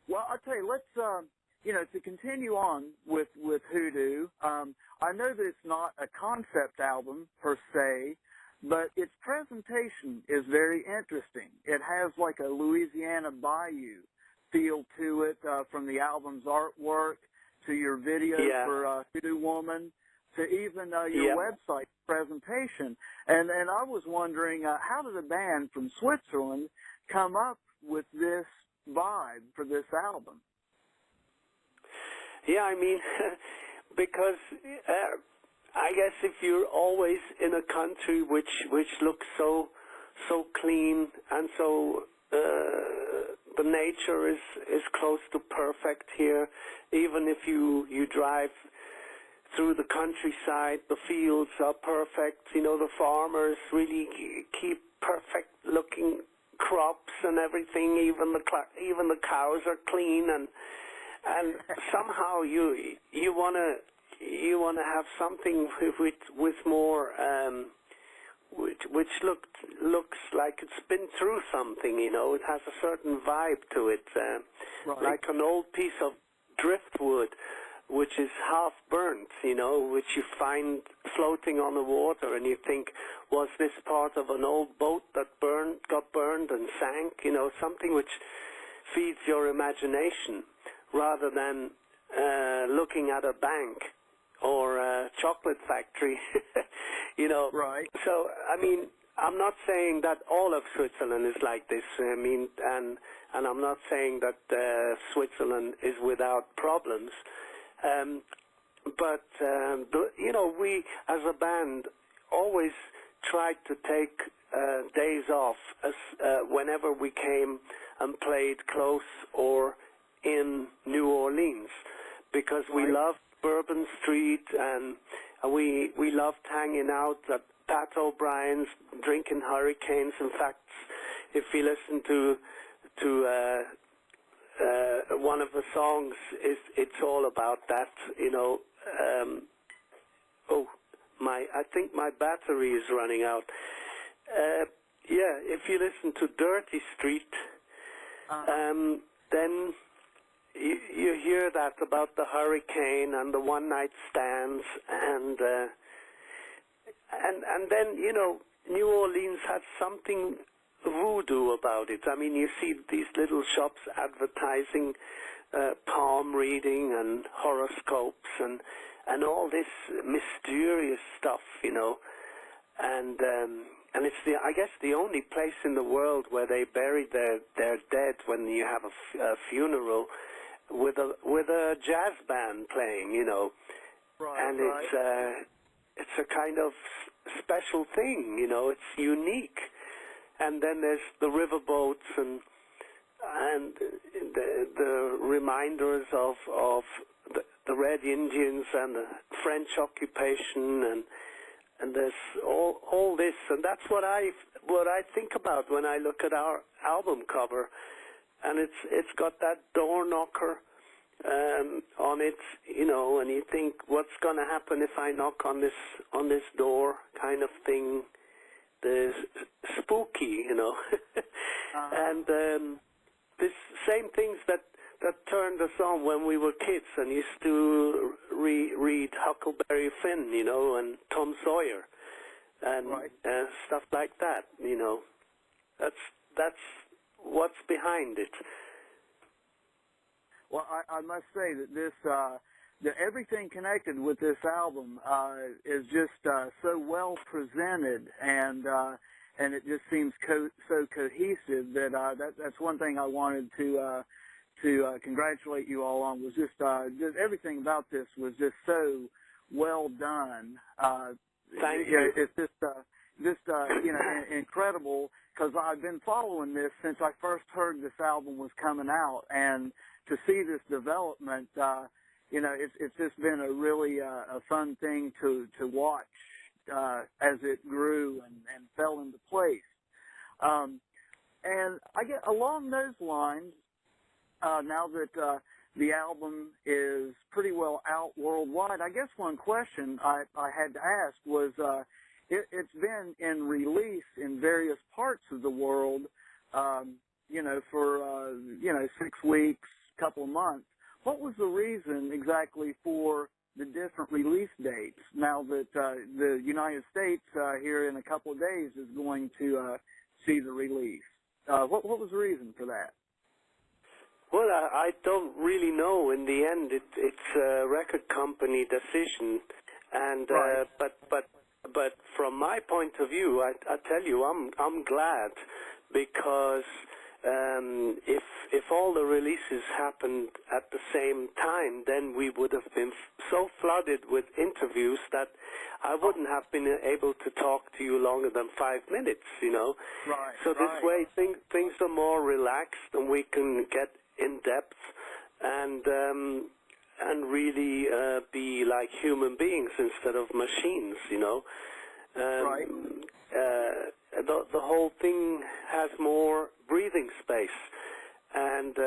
Well, I'll tell you, let's, to continue on with Hoodoo, I know that it's not a concept album per se, but its presentation is very interesting. It has like a Louisiana Bayou feel to it, from the album's artwork to your videos for Hoodoo Woman to even your website presentation. And I was wondering, how did a band from Switzerland come up with this vibe for this album? Yeah, I mean, because I guess if you're always in a country which looks so clean and so the nature is close to perfect here, even if you drive through the countryside, the fields are perfect. You know, the farmers really keep perfect looking crops and everything. Even the cows are clean, and somehow you wanna have something with more which looks like it's been through something. You know, it has a certain vibe to it, like an old piece of driftwood which is half burnt, you know, which you find floating on the water, and you think, was this part of an old boat that got burned and sank? You know, something which feeds your imagination rather than looking at a bank or a chocolate factory, you know. Right. So, I mean, I'm not saying that all of Switzerland is like this. I mean, and I'm not saying that Switzerland is without problems. But you know, we as a band always tried to take days off as whenever we came and played close or in New Orleans, because we loved Bourbon Street, and we loved hanging out at Pat O'Brien's, drinking hurricanes. In fact, if you listen to one of the songs, it's all about that, you know. I think my battery is running out. Yeah, if you listen to Dirty Street, then you hear that about the hurricane and the one-night stands, and then, you know, New Orleans has something voodoo about it. I mean, you see these little shops advertising palm reading and horoscopes and all this mysterious stuff, you know, and it's I guess the only place in the world where they bury their dead when you have a funeral with a jazz band playing, you know. Right. And it's a kind of special thing, you know. It's unique. And then there's the riverboats and the reminders of the Red Indians and the French occupation, and there's all this, and that's what I think about when I look at our album cover, and it's got that door knocker on it, you know, and you think, what's going to happen if I knock on this door, kind of thing. The spooky, you know, and this same things that turned us on when we were kids and used to read Huckleberry Finn, you know, and Tom Sawyer, and stuff like that, you know. That's what's behind it. Well, I must say that this. Everything connected with this album is just so well presented, and it just seems so cohesive that that's one thing I wanted to congratulate you all on. Was just everything about this was just so well done. Thank you. It's just you know, incredible, because I've been following this since I first heard this album was coming out, and to see this development. You know, it's just been a really a fun thing to watch as it grew and fell into place. And I get along those lines, now that the album is pretty well out worldwide, I guess one question I had to ask was, it's been in release in various parts of the world, for 6 weeks, couple of months. What was the reason exactly for the different release dates? Now that the United States here in a couple of days is going to see the release, what was the reason for that? Well, I don't really know. In the end, it's a record company decision, and Right. but from my point of view, I tell you, I'm glad, because if all the releases happened at the same time, then we would have been so flooded with interviews that I wouldn't have been able to talk to you longer than 5 minutes. Right. So this way, things are more relaxed, and we can get in depth and really be like human beings instead of machines. Right. The whole thing has more breathing space, and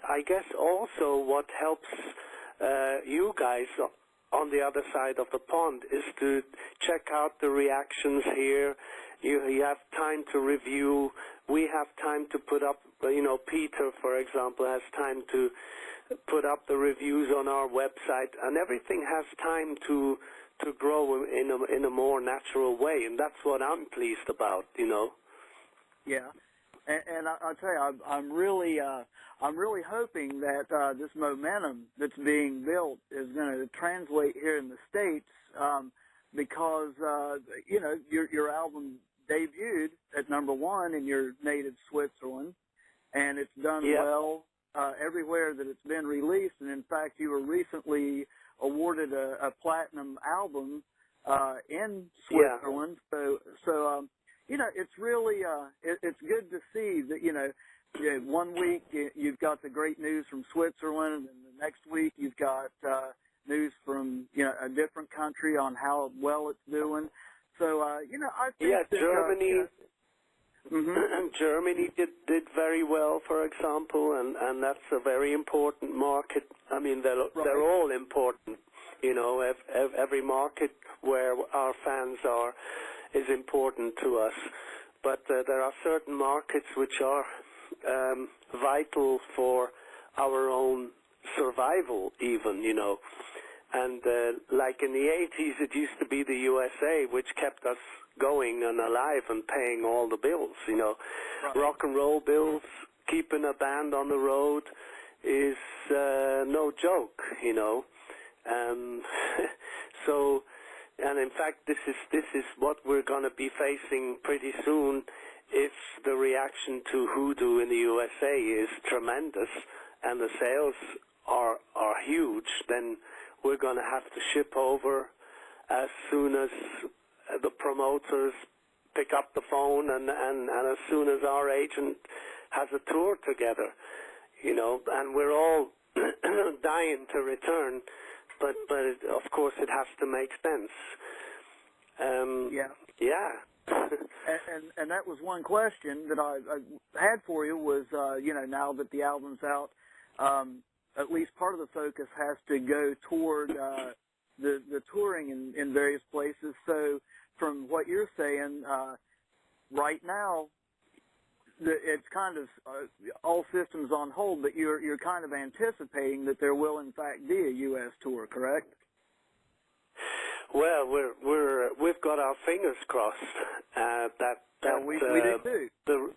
I guess also what helps you guys on the other side of the pond is to check out the reactions here. You have time to review. We have time to put up, Peter, for example, has time to put up the reviews on our website, and everything has time to grow in a more natural way, and that's what I'm pleased about, Yeah, and I'll tell you, I'm really hoping that this momentum that's being built is going to translate here in the States, because your album debuted at #1 in your native Switzerland, and it's done well everywhere that it's been released. And in fact, you were recently awarded a platinum album in Switzerland. So it's really it's good to see that 1 week you've got the great news from Switzerland, and the next week you've got news from a different country on how well it's doing. So I think that, Germany. Mm-hmm. Germany did very well, for example, and that's a very important market. I mean, they're all important. Every market where our fans are is important to us. But there are certain markets which are vital for our own survival, even. And like in the 80s, it used to be the USA, which kept us going and alive and paying all the bills, Right. Rock and roll bills, keeping a band on the road is no joke, So, and in fact, this is what we're going to be facing pretty soon. If the reaction to Hoodoo in the USA is tremendous and the sales are huge, then we're going to have to ship over as soon as the promoters pick up the phone and as soon as our agent has a tour together, and we're all dying to return, but of course it has to make sense. And that was one question that I had for you was, now that the album's out, at least part of the focus has to go toward the touring in various places. So from what you're saying, right now, it's kind of all systems on hold, but you're kind of anticipating that there will in fact be a U.S. tour, correct? Well, we've got our fingers crossed that we do too.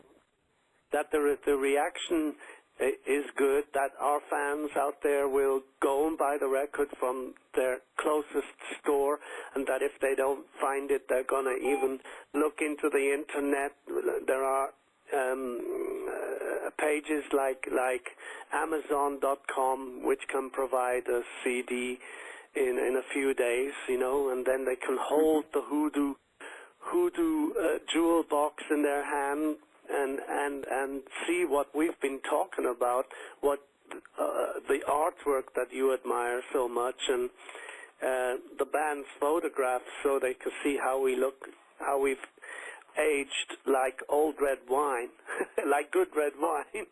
That the reaction is good, that our fans out there will go and buy the record from their closest store, and that if they don't find it, they're going to even look into the internet. There are pages like Amazon.com which can provide a CD in a few days, and then they can hold the Hoodoo jewel box in their hand and see what we've been talking about, what the artwork that you admire so much, and the band's photographs, so they can see how we look, how we've aged like old red wine, like good red wine.